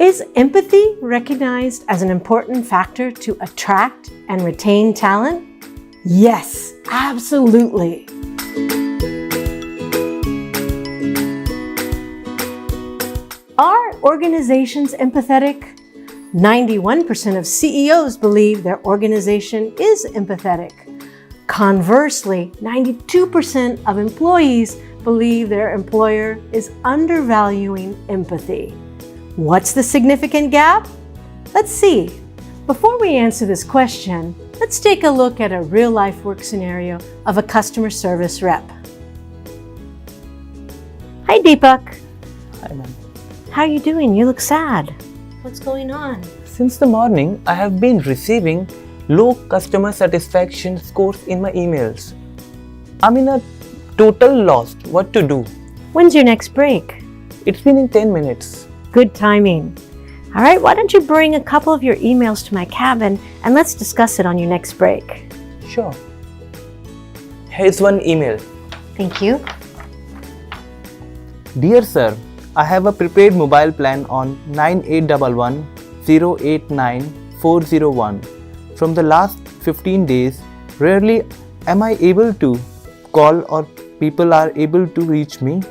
Is empathy recognized as an important factor to attract and retain talent? Yes, absolutely. Are organizations empathetic? 91% of CEOs believe their organization is empathetic. Conversely, 92% of employees believe their employer is undervaluing empathy. What's the significant gap? Let's see. Before we answer this question, let's take a look at a real-life work scenario of a customer service rep. Hi, Deepak. Hi, ma'am. How are you doing? You look sad. What's going on? Since the morning, I have been receiving low customer satisfaction scores in my emails. I'm in a total loss. What to do? When's your next break? It's been in 10 minutes. Good timing. All right, why don't you bring a couple of your emails to my cabin and let's discuss it on your next break. Sure. Here's one email. Thank you. Dear sir, I have a prepaid mobile plan on 9811 089 401. From the last 15 days, rarely am I able to call or people are able to reach me.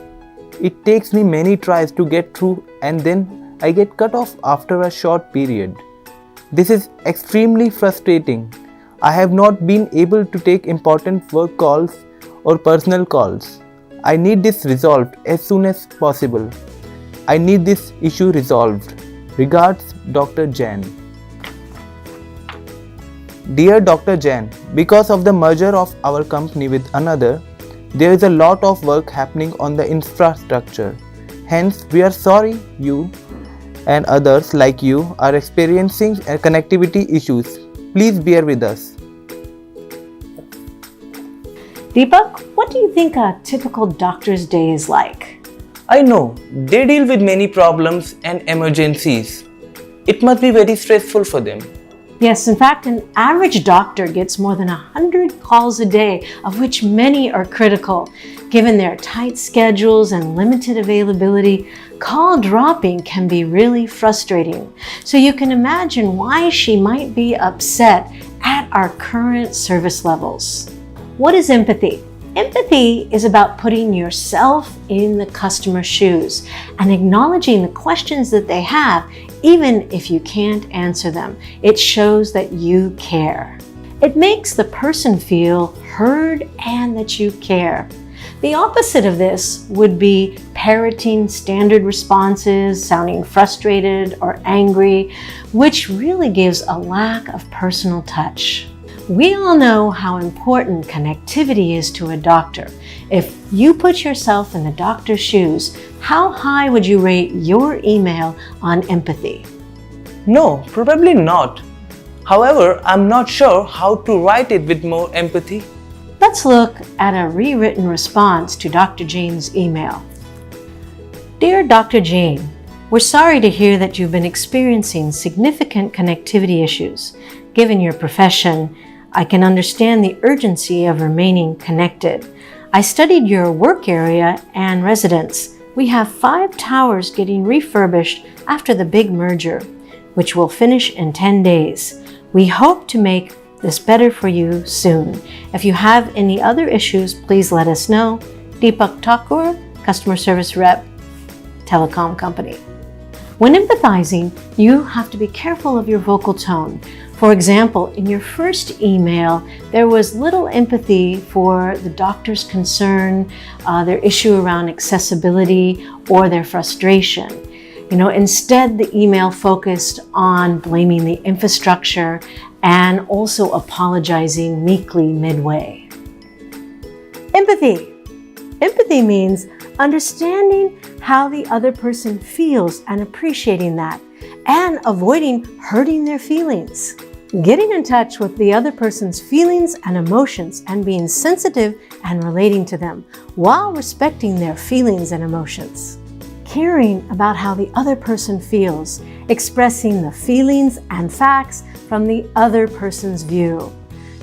It takes me many tries to get through and then I get cut off after a short period. This is extremely frustrating. I have not been able to take important work calls or personal calls. I need this resolved as soon as possible. I need this issue resolved. Regards, Dr. Jain. Dear Dr. Jain, because of the merger of our company with another, there is a lot of work happening on the infrastructure. Hence, we are sorry you and others like you are experiencing connectivity issues. Please bear with us. Deepak, what do you think a typical doctor's day is like? I know, they deal with many problems and emergencies. It must be very stressful for them. Yes, in fact, an average doctor gets more than 100 calls a day, of which many are critical. Given their tight schedules and limited availability, call dropping can be really frustrating. So you can imagine why she might be upset at our current service levels. What is empathy? Empathy is about putting yourself in the customer's shoes and acknowledging the questions that they have, even if you can't answer them. It shows that you care. It makes the person feel heard and that you care. The opposite of this would be parroting standard responses, sounding frustrated or angry, which really gives a lack of personal touch. We all know how important connectivity is to a doctor. If you put yourself in the doctor's shoes, how high would you rate your email on empathy? No, probably not. However, I'm not sure how to write it with more empathy. Let's look at a rewritten response to Dr. Jain's email. Dear Dr. Jain, we're sorry to hear that you've been experiencing significant connectivity issues. Given your profession, I can understand the urgency of remaining connected. I studied your work area and residence. We have 5 towers getting refurbished after the big merger, which will finish in 10 days. We hope to make this better for you soon. If you have any other issues, please let us know. Deepak Thakur, Customer Service Rep, Telecom Company. When empathizing, you have to be careful of your vocal tone. For example, in your first email, there was little empathy for the doctor's concern, their issue around accessibility, or their frustration. Instead, the email focused on blaming the infrastructure and also apologizing meekly midway. Empathy. Empathy means understanding how the other person feels and appreciating that, and avoiding hurting their feelings. Getting in touch with the other person's feelings and emotions and being sensitive and relating to them while respecting their feelings and emotions. Caring about how the other person feels, expressing the feelings and facts from the other person's view.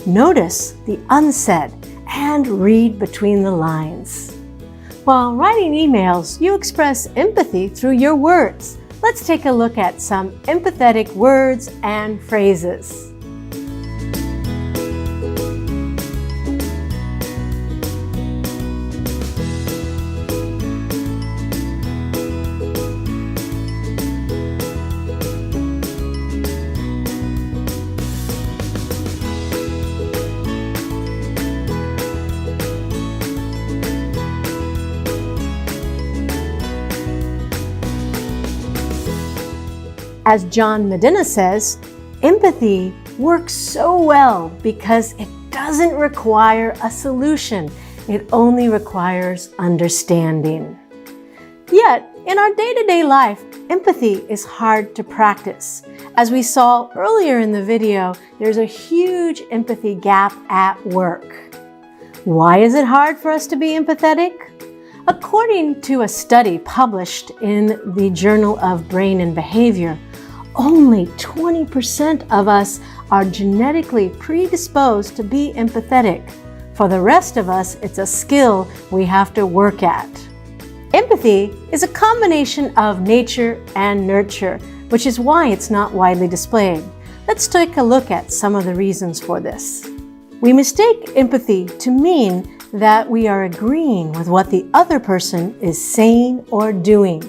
Notice the unsaid and read between the lines. While writing emails, you express empathy through your words. let's take a look at some empathetic words and phrases. As John Medina says, empathy works so well because it doesn't require a solution. It only requires understanding. Yet, in our day-to-day life, empathy is hard to practice. As we saw earlier in the video, there's a huge empathy gap at work. Why is it hard for us to be empathetic? According to a study published in the Journal of Brain and Behavior, only 20% of us are genetically predisposed to be empathetic. For the rest of us, it's a skill we have to work at. Empathy is a combination of nature and nurture, which is why it's not widely displayed. Let's take a look at some of the reasons for this. We mistake empathy to mean that we are agreeing with what the other person is saying or doing.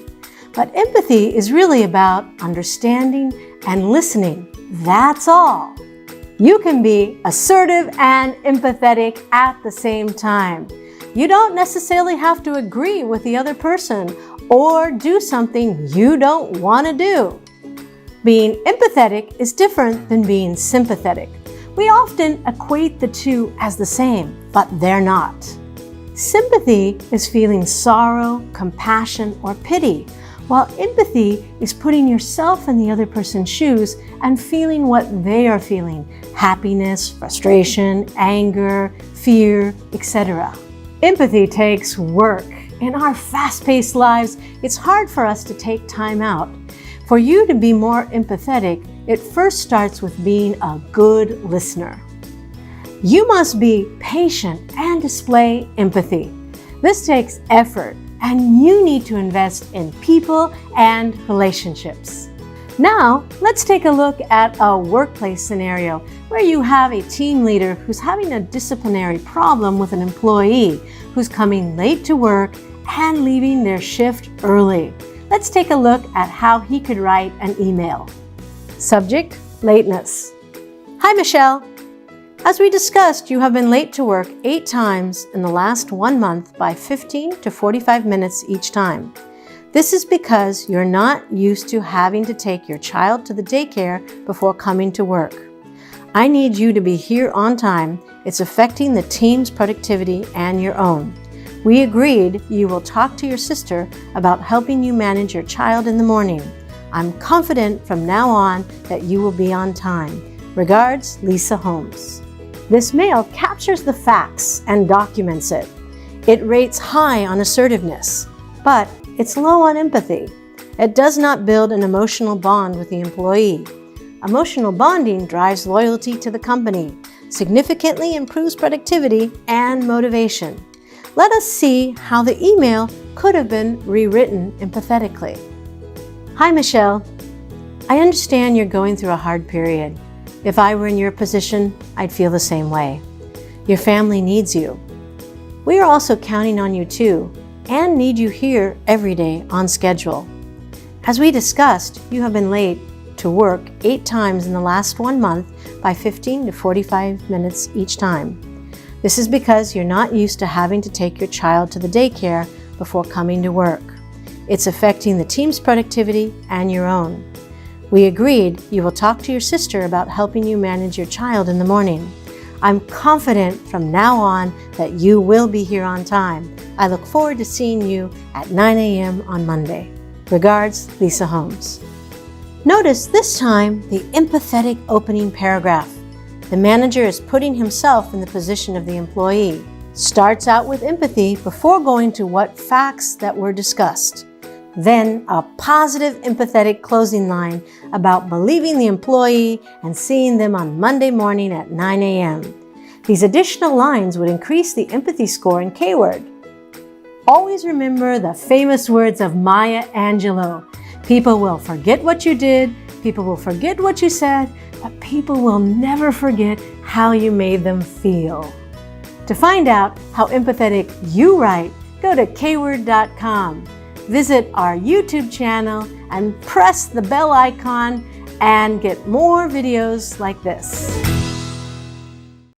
But empathy is really about understanding and listening. That's all. You can be assertive and empathetic at the same time. You don't necessarily have to agree with the other person or do something you don't want to do. Being empathetic is different than being sympathetic. We often equate the two as the same, but they're not. Sympathy is feeling sorrow, compassion, or pity, while empathy is putting yourself in the other person's shoes and feeling what they are feeling: happiness, frustration, anger, fear, etc. Empathy takes work. In our fast-paced lives, it's hard for us to take time out. For you to be more empathetic, it first starts with being a good listener. You must be patient and display empathy. This takes effort, and you need to invest in people and relationships. Now, let's take a look at a workplace scenario where you have a team leader who's having a disciplinary problem with an employee who's coming late to work and leaving their shift early. Let's take a look at how he could write an email. Subject: lateness. Hi, Michelle. As we discussed, you have been late to work 8 times in the last 1 month by 15 to 45 minutes each time. This is because you're not used to having to take your child to the daycare before coming to work. I need you to be here on time. It's affecting the team's productivity and your own. We agreed you will talk to your sister about helping you manage your child in the morning. I'm confident from now on that you will be on time. Regards, Lisa Holmes. This mail captures the facts and documents it. It rates high on assertiveness, but it's low on empathy. It does not build an emotional bond with the employee. Emotional bonding drives loyalty to the company, significantly improves productivity and motivation. Let us see how the email could have been rewritten empathetically. Hi, Michelle. I understand you're going through a hard period. If I were in your position, I'd feel the same way. Your family needs you. We are also counting on you too, and need you here every day on schedule. As we discussed, you have been late to work 8 times in the last 1 month by 15 to 45 minutes each time. This is because you're not used to having to take your child to the daycare before coming to work. It's affecting the team's productivity and your own. We agreed you will talk to your sister about helping you manage your child in the morning. I'm confident from now on that you will be here on time. I look forward to seeing you at 9 a.m. on Monday. Regards, Lisa Holmes. Notice this time the empathetic opening paragraph. The manager is putting himself in the position of the employee. Starts out with empathy before going to what facts that were discussed. Then a positive, empathetic closing line about believing the employee and seeing them on Monday morning at 9 a.m. These additional lines would increase the empathy score in K-word. Always remember the famous words of Maya Angelou. People will forget what you did, people will forget what you said, but people will never forget how you made them feel. To find out how empathetic you write, go to kword.com. Visit our YouTube channel and press the bell icon and get more videos like this.